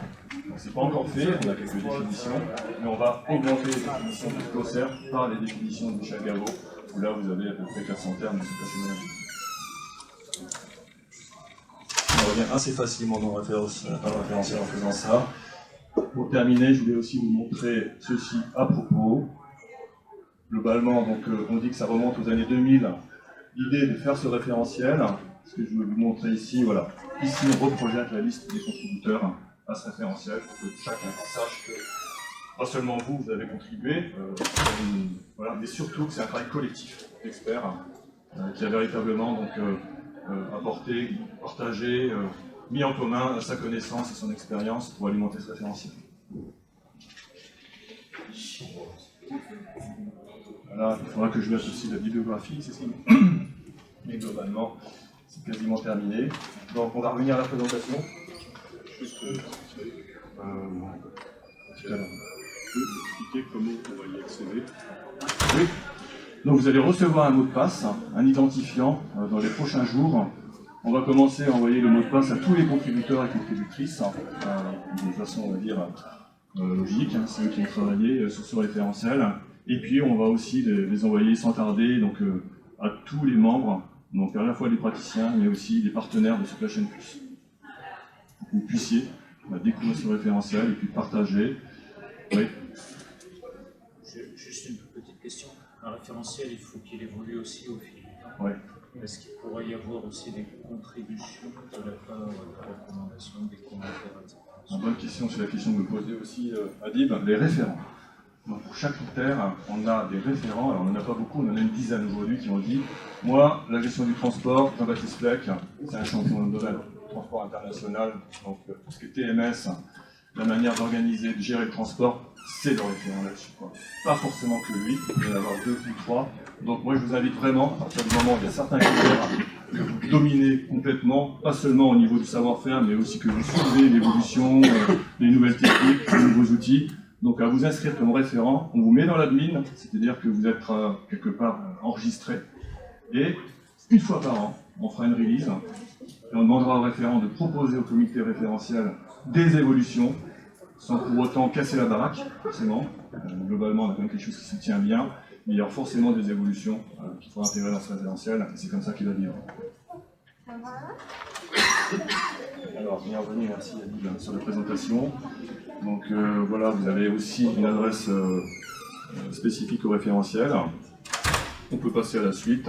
Donc, c'est pas encore fait, on a quelques définitions, mais on va augmenter les définitions du glossaire par les définitions de Michel Gaveau, où là, vous avez à peu près 400 termes de supplétion management. On revient assez facilement dans le référentiel en faisant ça. Pour terminer, je voulais aussi vous montrer ceci à propos. Globalement, donc, on dit que ça remonte aux années 2000, l'idée de faire ce référentiel. Ce que je veux vous montrer ici, voilà. Ici, on reprojette la liste des contributeurs à ce référentiel pour que chacun sache que, pas seulement vous, vous avez contribué, voilà, mais surtout que c'est un travail collectif d'experts qui a véritablement donc, apporté, partagé, mis en commun sa connaissance et son expérience pour alimenter ce référentiel. Voilà, il faudra que je mette aussi la bibliographie, c'est ce qui... Mais globalement, c'est quasiment terminé. Donc on va revenir à la présentation. Juste, tout à l'heure. Je peux expliquer comment on va y accéder. Oui. Donc vous allez recevoir un mot de passe, un identifiant dans les prochains jours. On va commencer à envoyer le mot de passe à tous les contributeurs et contributrices, de façon, on va dire, logique, hein, c'est eux qui ont travaillé sur ce référentiel. Et puis on va aussi les envoyer sans tarder donc, à tous les membres, donc à la fois les praticiens, mais aussi les partenaires de Supply Chain Plus. Pour que vous puissiez découvrir ce référentiel et puis partager. Oui. Juste une petite question. Un référentiel, il faut qu'il évolue aussi au fil du temps. Oui. Est-ce qu'il pourrait y avoir aussi des contributions de la part de recommandations, des commentaires, etc. Une bonne question, c'est la question que me posait aussi Adib, les référents. Donc pour chaque critère, on a des référents, alors on n'en a pas beaucoup, on en a une dizaine aujourd'hui qui ont dit « Moi, la gestion du transport, Jean-Baptiste Fleck, c'est un champion de domaine transport international, donc tout ce qui est TMS, la manière d'organiser, de gérer le transport, c'est le référent là-dessus. Pas forcément que lui, il va y en avoir 2 ou 3. Donc moi je vous invite vraiment, à partir du moment où il y a certains critères que vous dominez complètement, pas seulement au niveau du savoir-faire, mais aussi que vous suivez l'évolution, les nouvelles techniques, les nouveaux outils, donc à vous inscrire comme référent, on vous met dans l'admin, c'est-à-dire que vous êtes quelque part enregistré, et une fois par an, on fera une release, et on demandera au référent de proposer au comité référentiel des évolutions, sans pour autant casser la baraque, forcément. Globalement, on a quand même quelque chose qui se tient bien, mais il y aura forcément des évolutions qu'il faudra intégrer dans ce référentiel, et c'est comme ça qu'il va vivre. Alors, bienvenue, merci Adib sur la présentation. Donc voilà, vous avez aussi une adresse spécifique au référentiel. On peut passer à la suite.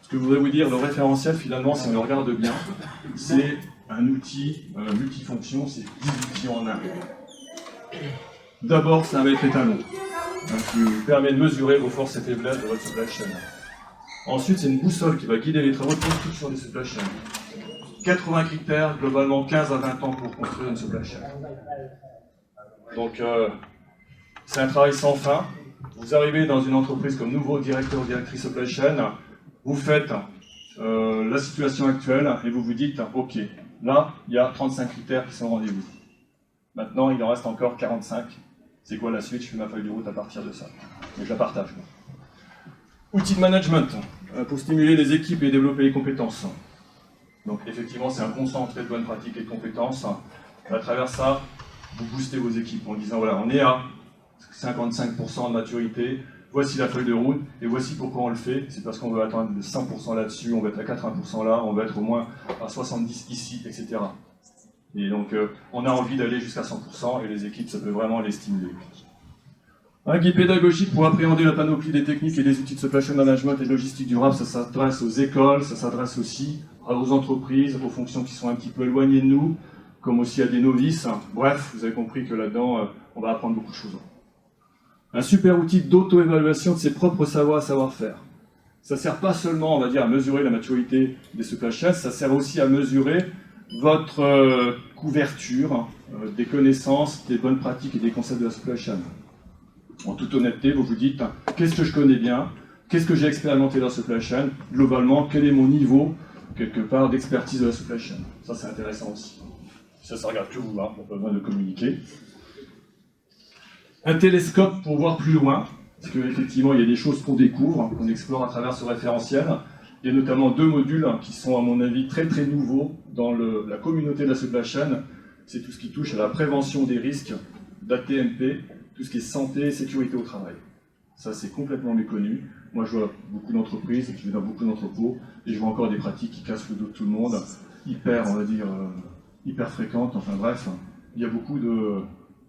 Ce que je voudrais vous dire, le référentiel, finalement, si on le regarde bien, c'est un outil multifonction, c'est 10 outils en un. D'abord, c'est un maître étalon qui vous permet de mesurer vos forces et faiblesses de votre supply chain. Ensuite, c'est une boussole qui va guider les travaux de construction des supply chain. 80 critères, globalement 15 à 20 ans pour construire une supply chain. Donc, c'est un travail sans fin. Vous arrivez dans une entreprise comme nouveau directeur ou directrice supply chain, vous faites la situation actuelle et vous vous dites, ok, là, il y a 35 critères qui sont au rendez-vous. Maintenant, il en reste encore 45. C'est quoi la suite? Je fais ma feuille de route à partir de ça. Et je la partage. Outils de management, pour stimuler les équipes et développer les compétences. Donc effectivement, c'est un concentré de bonnes pratiques et de compétences. À travers ça, vous boostez vos équipes en disant, voilà, on est à 55% de maturité, voici la feuille de route, et voici pourquoi on le fait. C'est parce qu'on veut atteindre 100% là-dessus, on veut être à 80% là, on veut être au moins à 70% ici, etc. Et donc, on a envie d'aller jusqu'à 100%, et les équipes, ça peut vraiment les stimuler. Un guide pédagogique pour appréhender la panoplie des techniques et des outils de supply chain management et de logistique durable, ça s'adresse aux écoles, ça s'adresse aussi aux entreprises, aux fonctions qui sont un petit peu éloignées de nous, comme aussi à des novices. Bref, vous avez compris que là-dedans, on va apprendre beaucoup de choses. Un super outil d'auto-évaluation de ses propres savoirs et savoir-faire. Ça ne sert pas seulement, on va dire, à mesurer la maturité des supply chains, ça sert aussi à mesurer votre couverture des connaissances, des bonnes pratiques et des concepts de la supply chain. En toute honnêteté, vous vous dites, qu'est-ce que je connais bien, qu'est-ce que j'ai expérimenté dans la supply chain? Globalement, quel est mon niveau, quelque part, d'expertise de la supply chain? Ça, c'est intéressant aussi. Ça regarde que vous, hein, on n'a pas besoin de communiquer. Un télescope pour voir plus loin, parce qu'effectivement, il y a des choses qu'on découvre, qu'on explore à travers ce référentiel. Il y a notamment 2 modules qui sont, à mon avis, très très nouveaux dans la communauté de la supply chain. C'est tout ce qui touche à la prévention des risques, d'ATMP, tout ce qui est santé et sécurité au travail. Ça, c'est complètement méconnu. Moi, je vois beaucoup d'entreprises, je vais dans beaucoup d'entrepôts, et je vois encore des pratiques qui cassent le dos de tout le monde, hyper, on va dire, hyper fréquentes. Enfin bref, il y a beaucoup de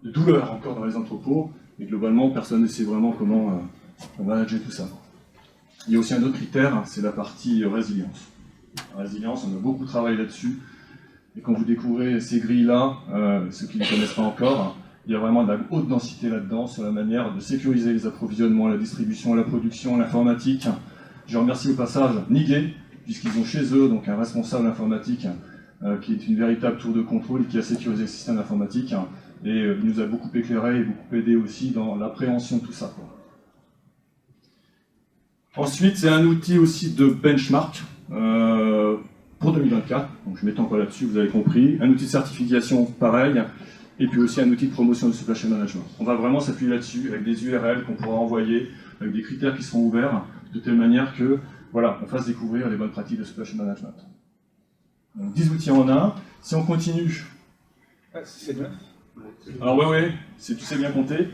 douleurs encore dans les entrepôts, et globalement, personne ne sait vraiment comment manager tout ça. Il y a aussi un autre critère, c'est la partie résilience. La résilience, on a beaucoup travaillé là-dessus, et quand vous découvrez ces grilles-là, ceux qui ne les connaissent pas encore, il y a vraiment de la haute densité là-dedans sur la manière de sécuriser les approvisionnements, la distribution, la production, l'informatique. Je remercie au passage Niguet, puisqu'ils ont chez eux donc un responsable informatique qui est une véritable tour de contrôle et qui a sécurisé le système informatique. Et il nous a beaucoup éclairé et beaucoup aidé aussi dans l'appréhension de tout ça. Ensuite, c'est un outil aussi de benchmark pour 2024. Donc je ne m'étends pas là-dessus, vous avez compris. Un outil de certification pareil. Et puis aussi un outil de promotion de supply chain management. On va vraiment s'appuyer là-dessus avec des URL qu'on pourra envoyer, avec des critères qui seront ouverts, de telle manière que, voilà, on fasse découvrir les bonnes pratiques de supply chain management. Donc 10 outils en un. Si on continue... C'est 9. Alors ouais, tout c'est bien compté.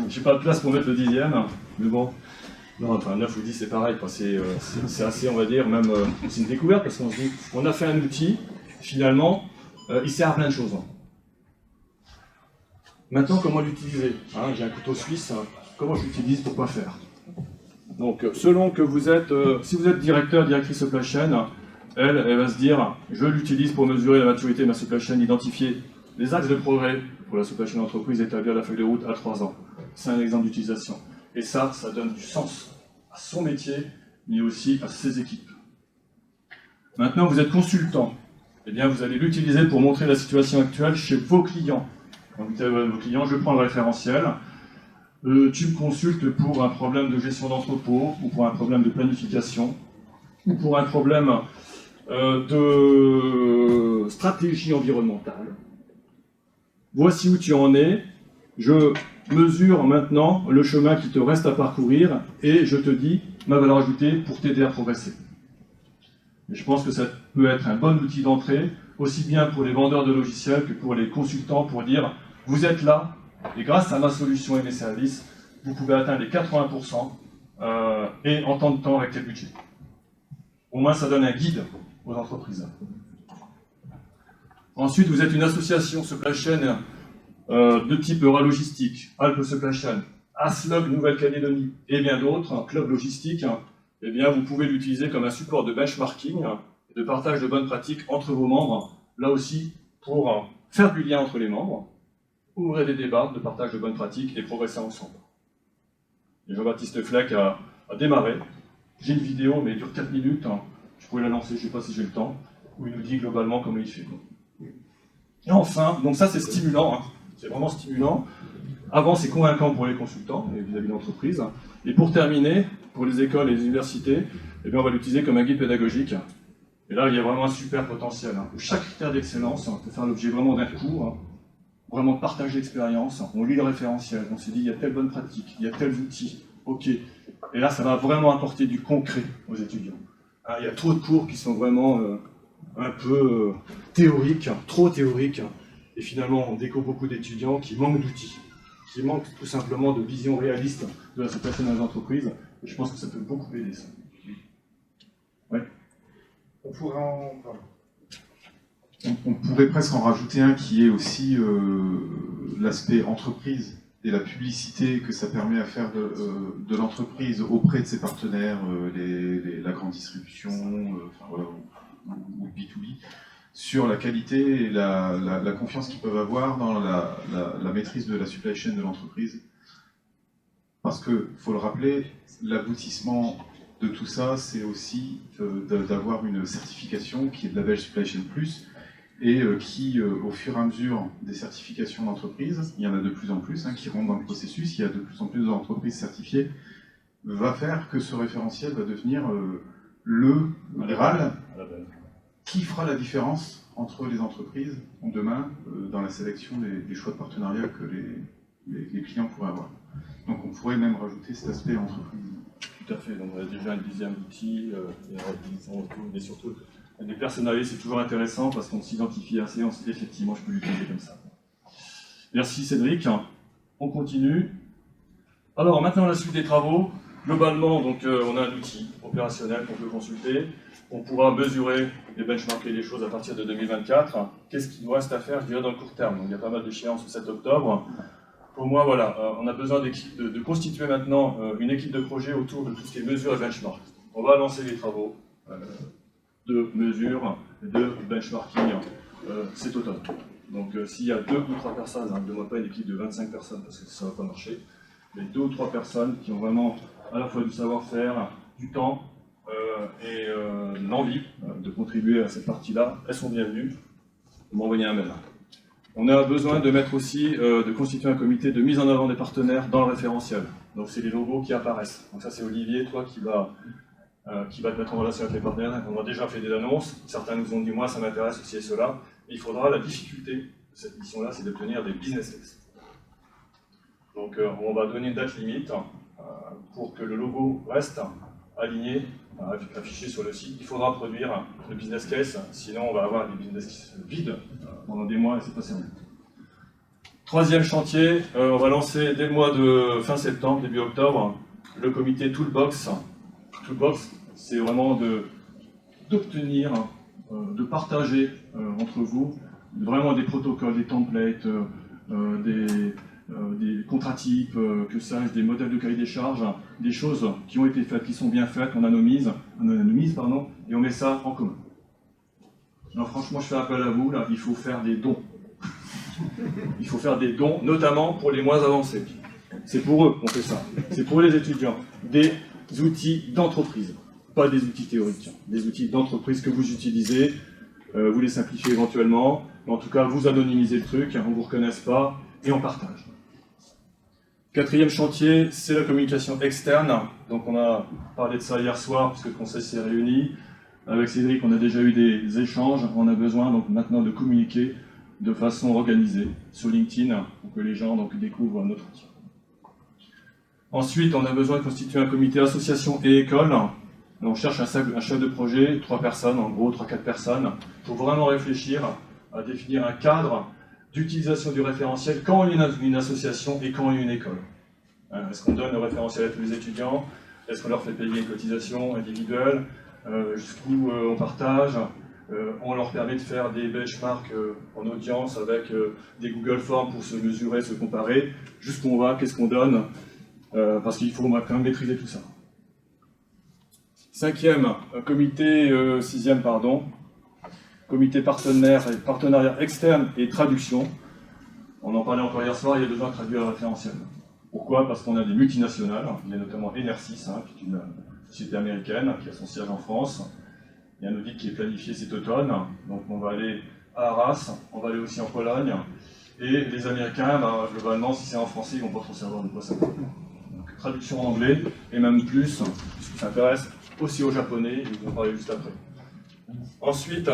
J'ai pas de place pour mettre le 10e, mais bon. Non, enfin 9 ou 10 c'est pareil, c'est assez, on va dire, même c'est une découverte, parce qu'on se dit, on a fait un outil, finalement, il sert à plein de choses. Maintenant, comment l'utiliser? J'ai un couteau suisse, comment je l'utilise pour quoi faire? Donc, selon que vous êtes, si vous êtes directeur, directrice supply chain, elle va se dire, je l'utilise pour mesurer la maturité de ma supply chain, identifier les axes de progrès pour la supply chain d'entreprise, établir la feuille de route à 3 ans. C'est un exemple d'utilisation. Et ça donne du sens à son métier, mais aussi à ses équipes. Maintenant, vous êtes consultant. Eh bien, vous allez l'utiliser pour montrer la situation actuelle chez vos clients. Donc, vous avez vos clients, je prends le référentiel. Tu me consultes pour un problème de gestion d'entrepôt, ou pour un problème de planification, ou pour un problème de stratégie environnementale. Voici où tu en es. Je mesure maintenant le chemin qui te reste à parcourir et je te dis ma valeur ajoutée pour t'aider à progresser. Et je pense que ça peut être un bon outil d'entrée, aussi bien pour les vendeurs de logiciels que pour les consultants, pour dire vous êtes là, et grâce à ma solution et mes services, vous pouvez atteindre les 80% et en temps de temps avec tel budget. Au moins, ça donne un guide aux entreprises. Ensuite, vous êtes une association supply chain de type Euralogistique, Alpes Supply Chain, Aslog Nouvelle-Calédonie et bien d'autres, un club logistique. Eh bien, vous pouvez l'utiliser comme un support de benchmarking, de partage de bonnes pratiques entre vos membres, là aussi pour faire du lien entre les membres, ouvrir des débats de partage de bonnes pratiques et progresser ensemble. Et Jean-Baptiste Fleck a démarré. J'ai une vidéo, mais elle dure 4 minutes. Je pourrais la lancer, je ne sais pas si j'ai le temps, où il nous dit globalement comment il fait. Et enfin, donc ça c'est stimulant, c'est vraiment stimulant. Avant, c'est convaincant pour les consultants et vis-à-vis de l'entreprise. Et pour terminer, pour les écoles et les universités, eh bien, on va l'utiliser comme un guide pédagogique. Et là, il y a vraiment un super potentiel, où chaque critère d'excellence peut faire l'objet vraiment d'un cours, vraiment de partage d'expérience. On lit le référentiel, on s'est dit, il y a telle bonne pratique, il y a tels outils, ok. Et là, ça va vraiment apporter du concret aux étudiants. Il y a trop de cours qui sont vraiment un peu théoriques, trop théoriques, et finalement, on découvre beaucoup d'étudiants qui manquent d'outils, qui manquent tout simplement de vision réaliste de la situation dans les entreprises, et je pense que ça peut beaucoup aider ça. Ouais. On pourrait en... On pourrait presque en rajouter un qui est aussi l'aspect entreprise et la publicité que ça permet à faire de l'entreprise auprès de ses partenaires, la grande distribution, enfin, voilà, ou le B2B, sur la qualité et la confiance qu'ils peuvent avoir dans la maîtrise de la supply chain de l'entreprise. Parce que, il faut le rappeler, l'aboutissement de tout ça, c'est aussi d'avoir une certification qui est de label Supply Chain Plus, et qui, au fur et à mesure des certifications d'entreprise, il y en a de plus en plus qui rentrent dans le processus, il y a de plus en plus d'entreprises certifiées, va faire que ce référentiel va devenir le Graal qui fera la différence entre les entreprises demain dans la sélection des choix de partenariat que les clients pourraient avoir. Donc on pourrait même rajouter cet aspect entreprise. Tout à fait, donc on a déjà un deuxième outil, mais surtout, les personnalités, c'est toujours intéressant parce qu'on s'identifie assez, on se dit effectivement, je peux l'utiliser comme ça. Merci Cédric, on continue. Alors maintenant la suite des travaux, globalement, donc, on a un outil opérationnel qu'on peut consulter, on pourra mesurer et benchmarker les choses à partir de 2024. Qu'est-ce qu'il nous reste à faire, je dirais, dans le court terme? Donc, il y a pas mal d'échéances le 7 octobre. Pour moi, voilà, on a besoin de constituer maintenant une équipe de projet autour de tout ce qui est mesure et benchmark. On va lancer les travaux de mesure et de benchmarking cet automne. Donc s'il y a 2 ou 3 personnes, ne demande pas une équipe de 25 personnes parce que ça ne va pas marcher, mais 2 ou 3 personnes qui ont vraiment à la fois du savoir-faire, du temps et l'envie de contribuer à cette partie-là, elles sont bienvenues. Vous m'envoyez un mail. On a besoin de mettre aussi, de constituer un comité de mise en avant des partenaires dans le référentiel. Donc c'est les logos qui apparaissent. Donc ça c'est Olivier, toi qui va te mettre en relation avec les partenaires. On a déjà fait des annonces, certains nous ont dit moi ça m'intéresse aussi et cela. Et il faudra, la difficulté de cette mission-là, c'est d'obtenir des business cases. Donc on va donner une date limite pour que le logo reste aligné, affiché sur le site. Il faudra produire le business case, sinon on va avoir des business cases vides pendant des mois et c'est pas sérieux. Troisième chantier, on va lancer dès le mois de fin septembre, début octobre, le comité Toolbox. Toolbox, c'est vraiment d'obtenir, de partager entre vous vraiment des protocoles, des templates, des contrats types, que sais-je, des modèles de cahier des charges, des choses qui ont été faites, qui sont bien faites, on anonymise, et on met ça en commun. Alors franchement, je fais appel à vous, là, il faut faire des dons. Il faut faire des dons, notamment pour les moins avancés. C'est pour eux qu'on fait ça. C'est pour les étudiants. Des outils d'entreprise, pas des outils théoriques. Des outils d'entreprise que vous utilisez, vous les simplifiez éventuellement, mais en tout cas, vous anonymisez le truc, on ne vous reconnaisse pas, et on partage. Quatrième chantier, c'est la communication externe. Donc on a parlé de ça hier soir, puisque le conseil s'est réuni. Avec Cédric, on a déjà eu des échanges. On a besoin donc maintenant de communiquer de façon organisée sur LinkedIn pour que les gens donc, découvrent notre outil. Ensuite, on a besoin de constituer un comité association et école. On cherche un chef de projet, 3 personnes, en gros 3-4 personnes, pour vraiment réfléchir à définir un cadre d'utilisation du référentiel quand il y a une association et quand il y a une école. Est-ce qu'on donne le référentiel à tous les étudiants? Est-ce qu'on leur fait payer une cotisation individuelle? Jusqu'où on partage? On leur permet de faire des benchmarks en audience avec des Google Forms pour se mesurer, se comparer. Jusqu'où on va? Qu'est-ce qu'on donne? Parce qu'il faut quand même maîtriser tout ça. Sixième, comité partenariat externe et traduction. On en parlait encore hier soir, il y a besoin de traduire le référentiel. Pourquoi? Parce qu'on a des multinationales, il y a notamment Enersys, qui est une société américaine qui a son siège en France. Il y a un audit qui est planifié cet automne, donc on va aller à Arras, on va aller aussi en Pologne, et les Américains, globalement, si c'est en français, ils ne vont pas trop savoir de quoi ça parle. Donc traduction en anglais, et même plus, puisque ça intéresse aussi aux Japonais, ils vont en parler juste après. Ensuite,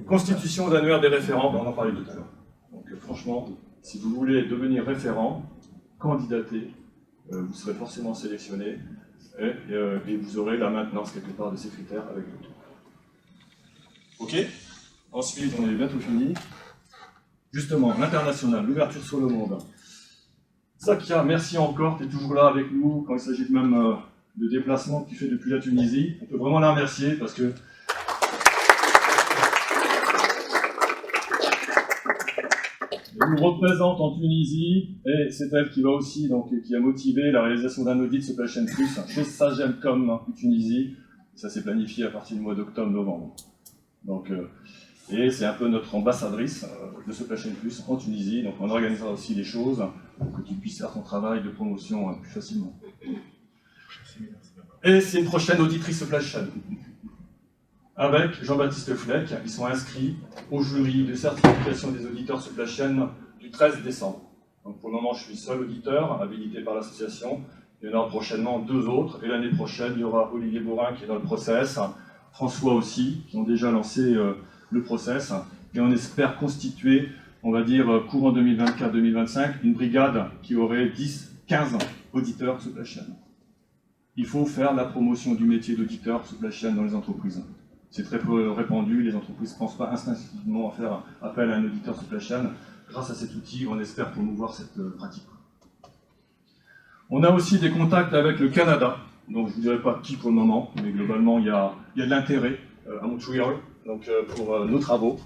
constitution d'annuaire des référents, on en parlait tout à l'heure. Donc franchement, si vous voulez devenir référent, candidater, vous serez forcément sélectionné, et vous aurez la maintenance quelque part de ces critères avec vous. Ok? Ensuite, on est bientôt fini. Justement, l'international, l'ouverture sur le monde. Zakia, merci encore, tu es toujours là avec nous quand il s'agit même de déplacements que tu fais depuis la Tunisie. On peut vraiment la remercier parce que elle nous représente en Tunisie et c'est elle qui va aussi, donc, qui a motivé la réalisation d'un audit Supply Chain Plus chez Sagemcom en Tunisie. Ça s'est planifié à partir du mois d'octobre-novembre. Donc, et c'est un peu notre ambassadrice de Supply Chain Plus en Tunisie. Donc on organisera aussi les choses pour que tu puisses faire ton travail de promotion plus facilement. Et c'est une prochaine auditrice Supply Chain. Avec Jean-Baptiste Fleck, ils sont inscrits au jury de certification des auditeurs Supply Chain du 13 décembre. Donc pour le moment, je suis seul auditeur, habilité par l'association, et Il y en aura prochainement 2 autres, et l'année prochaine, il y aura Olivier Borin qui est dans le process, François aussi, qui ont déjà lancé le process, et on espère constituer, on va dire, courant 2024-2025, une brigade qui aurait 10-15 auditeurs supply chain. Il faut faire la promotion du métier d'auditeur supply chain dans les entreprises. C'est très peu répandu, les entreprises ne pensent pas instinctivement à faire appel à un auditeur supply chain. Grâce à cet outil, on espère promouvoir cette pratique. On a aussi des contacts avec le Canada, donc je ne vous dirai pas qui pour le moment, mais globalement il y a de l'intérêt à Montréal donc, pour nos travaux,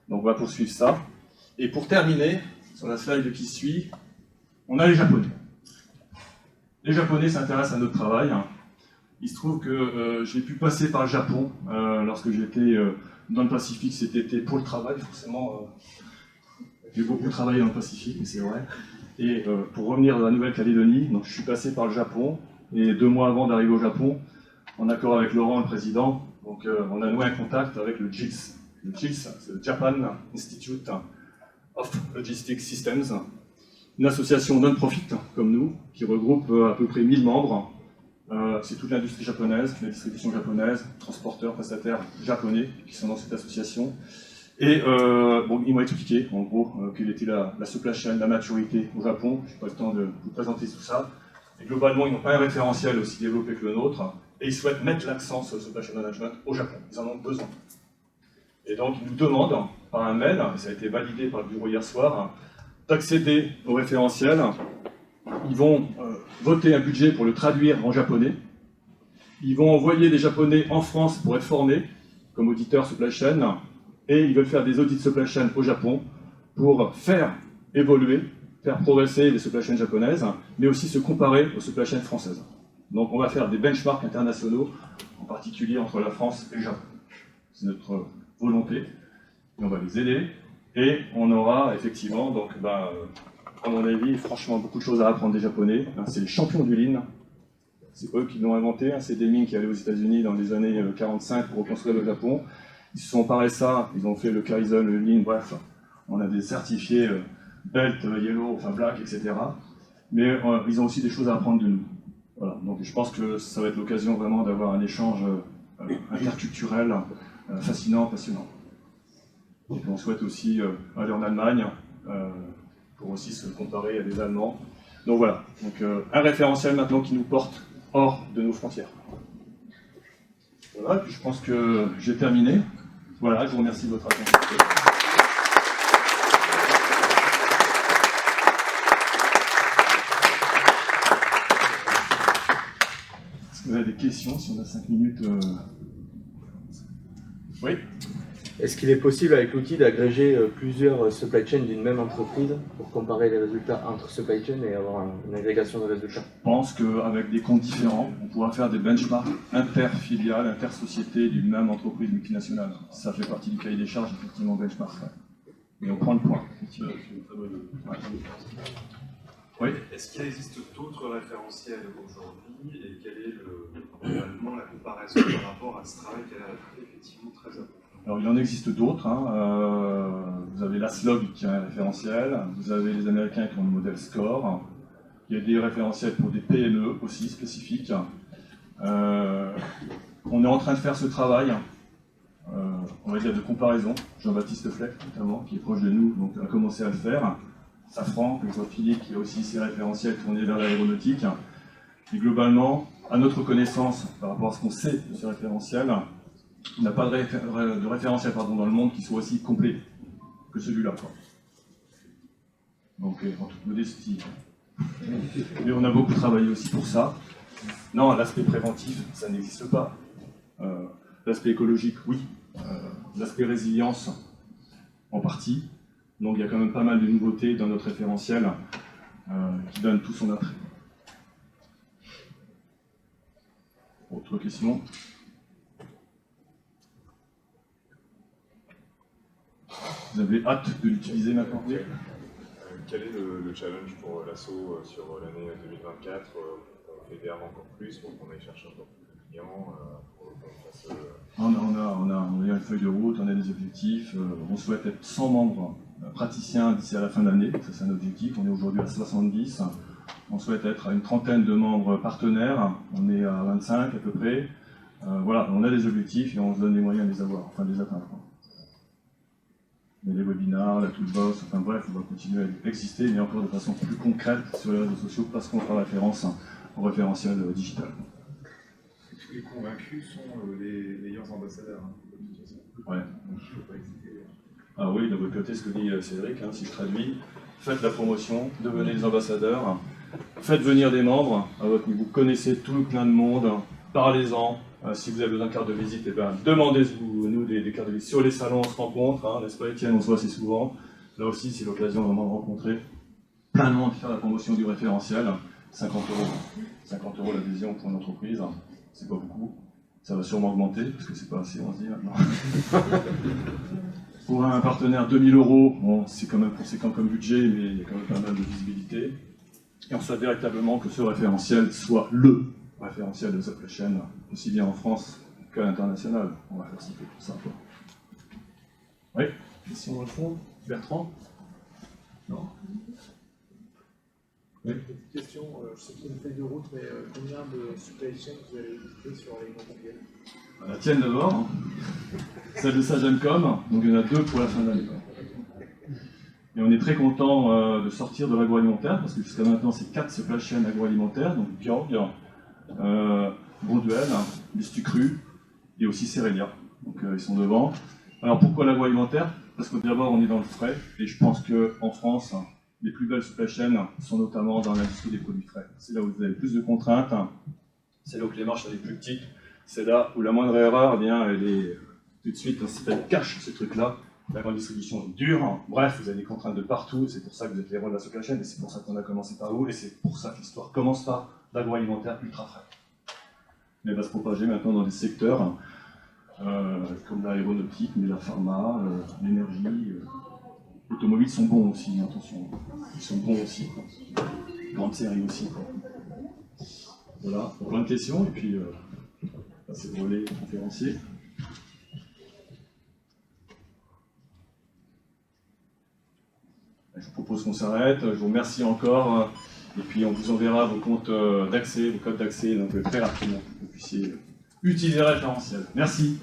donc on va poursuivre ça. Et pour terminer, sur la slide qui suit, on a les Japonais. Les Japonais s'intéressent à notre travail. Il se trouve que j'ai pu passer par le Japon lorsque j'étais dans le Pacifique cet été pour le travail, forcément. J'ai beaucoup travaillé dans le Pacifique, mais c'est vrai. Et pour revenir dans la Nouvelle-Calédonie, donc je suis passé par le Japon, et 2 mois avant d'arriver au Japon, en accord avec Laurent, le président, donc, on a noué un contact avec le JILS. Le JILS, c'est le Japan Institute of Logistic Systems, une association non-profit, comme nous, qui regroupe à peu près 1000 membres. C'est toute l'industrie japonaise, la distribution japonaise, transporteurs, prestataires japonais qui sont dans cette association. Et bon, ils m'ont expliqué, en gros, quelle était la supply chain, la maturité au Japon. Je n'ai pas le temps de vous présenter tout ça. Et globalement, ils n'ont pas un référentiel aussi développé que le nôtre. Et ils souhaitent mettre l'accent sur le supply chain management au Japon. Ils en ont besoin. Et donc, ils nous demandent, par un mail, et ça a été validé par le bureau hier soir, d'accéder au référentiel. Ils vont voter un budget pour le traduire en japonais. Ils vont envoyer des Japonais en France pour être formés comme auditeurs supply chain. Et ils veulent faire des audits supply chain au Japon pour faire évoluer, faire progresser les supply chains japonaises, mais aussi se comparer aux supply chains françaises. Donc on va faire des benchmarks internationaux, en particulier entre la France et le Japon. C'est notre volonté, et on va les aider. Et on aura effectivement, donc, à mon avis, franchement, beaucoup de choses à apprendre des Japonais. C'est les champions du Lean. C'est eux qui l'ont inventé. C'est des mines qui allaient aux États-Unis dans les années 45 pour reconstruire le Japon. Ils se sont emparés de ça, ils ont fait le Kaizen, le Lean, bref. On a des certifiés Belt, Yellow, enfin Black, etc. Mais ils ont aussi des choses à apprendre de nous. Voilà. Donc je pense que ça va être l'occasion vraiment d'avoir un échange interculturel fascinant, passionnant. Et puis on souhaite aussi aller en Allemagne pour aussi se comparer à des Allemands. Donc voilà, donc, un référentiel maintenant qui nous porte hors de nos frontières. Voilà, puis je pense que j'ai terminé. Voilà, je vous remercie de votre attention. Est-ce que vous avez des questions si on a 5 minutes Oui. Est-ce qu'il est possible avec l'outil d'agréger plusieurs supply chains d'une même entreprise pour comparer les résultats entre supply chains et avoir une agrégation de résultats? Je pense qu'avec des comptes différents, on pourra faire des benchmarks inter-filiales, inter-sociétés d'une même entreprise multinationale. Ça fait partie du cahier des charges, effectivement, benchmark. Ouais. Et on prend le point. Effectivement. Ouais. Oui. Est-ce qu'il existe d'autres référentiels aujourd'hui et quelle est finalement la comparaison par rapport à ce travail qui est effectivement très important? Alors, il en existe d'autres. Vous avez l'ASLOG qui a un référentiel, vous avez les Américains qui ont le modèle SCORE, il y a des référentiels pour des PME aussi spécifiques. On est en train de faire ce travail, on va dire de comparaison. Jean-Baptiste Fleck, notamment, qui est proche de nous, donc, a commencé à le faire. Safran, je vois Philippe qui a aussi ses référentiels tournés vers l'aéronautique. Et globalement, à notre connaissance, par rapport à ce qu'on sait de ces référentiels, il n'y a pas de référentiel dans le monde qui soit aussi complet que celui-là. Donc, en toute modestie. Mais on a beaucoup travaillé aussi pour ça. Non, l'aspect préventif, ça n'existe pas. L'aspect écologique, oui. L'aspect résilience, en partie. Donc il y a quand même pas mal de nouveautés dans notre référentiel qui donnent tout son attrait. Autre question? Vous avez hâte de l'utiliser maintenant? Quel est le challenge pour l'assaut sur l'année 2024 pour fédère encore plus, pour qu'on aille chercher encore plus de clients, pour qu'on fasse... On a une feuille de route, on a des objectifs. On souhaite être 100 membres praticiens d'ici à la fin de l'année. Ça, c'est un objectif. On est aujourd'hui à 70. On souhaite être à une trentaine de membres partenaires. On est à 25 à peu près. Voilà, on a des objectifs et on se donne les moyens de les avoir, enfin de les atteindre. Mais les webinars, la toolbox, enfin bref, on va continuer à exister, mais encore de façon plus concrète sur les réseaux sociaux parce qu'on fera référence au référentiel digital. Tous les convaincus sont les meilleurs ambassadeurs. Ouais. Donc il ne faut pas hésiter. Ah oui, de votre côté, ce que dit Cédric, si je traduis, faites la promotion, devenez des ambassadeurs, faites venir des membres à votre niveau, connaissez tout le plein de monde, parlez-en. Si vous avez besoin de carte de visite, eh ben, demandez-nous des cartes de visite. Sur les salons, on se rencontre, n'est-ce pas Étienne, on se voit assez souvent. Là aussi, c'est l'occasion vraiment de rencontrer plein de monde, de faire la promotion du référentiel. 50 €. 50 € l'adhésion pour une entreprise, c'est pas beaucoup. Ça va sûrement augmenter, parce que c'est pas assez, on se dit maintenant. Pour un partenaire, 2000 €, bon, c'est quand même conséquent comme budget, mais il y a quand même pas mal de visibilité. Et on souhaite véritablement que ce référentiel soit le référentiel de supply chain, aussi bien en France qu'à l'international. On va faire ça pour ça. Quoi. Oui, question dans le fond, Bertrand? Non. Oui. Question, je sais qu'il y a une feuille de route, mais combien de supply chain vous allez visiter sur les mondes mondiales? La tienne d'abord, celle de Sagemcom, donc il y en a 2 pour la fin de l'année. Et on est très content de sortir de l'agroalimentaire, parce que jusqu'à maintenant c'est 4 supply chains agroalimentaires, donc Bjorg, Bonduel, Lustucru et aussi Cerelia. Donc ils sont devant. Alors pourquoi l'agroalimentaire? Parce que d'abord on est dans le frais, et je pense qu'en France, les plus belles supply chains sont notamment dans l'industrie des produits frais. C'est là où vous avez plus de contraintes, c'est là où les marges sont les plus petites, c'est là où la moindre erreur, eh bien, elle est tout de suite, elle cache ce truc-là. La grande distribution est dure, bref, vous avez des contraintes de partout, c'est pour ça que vous êtes les rois de la supply chain, et c'est pour ça qu'on a commencé par vous, et c'est pour ça que l'histoire commence par l'agroalimentaire ultra frais. Elle va se propager maintenant dans des secteurs comme l'aéronautique, mais la pharma, l'énergie, l'automobile sont bons aussi, attention, ils sont bons aussi, quoi. Grande série aussi. Quoi. Voilà, plein de questions, et puis passer le relais conférencier. Je vous propose qu'on s'arrête, je vous remercie encore, et puis on vous enverra vos comptes d'accès, vos codes d'accès, donc très rapidement, pour que vous puissiez utiliser le référentiel. Merci.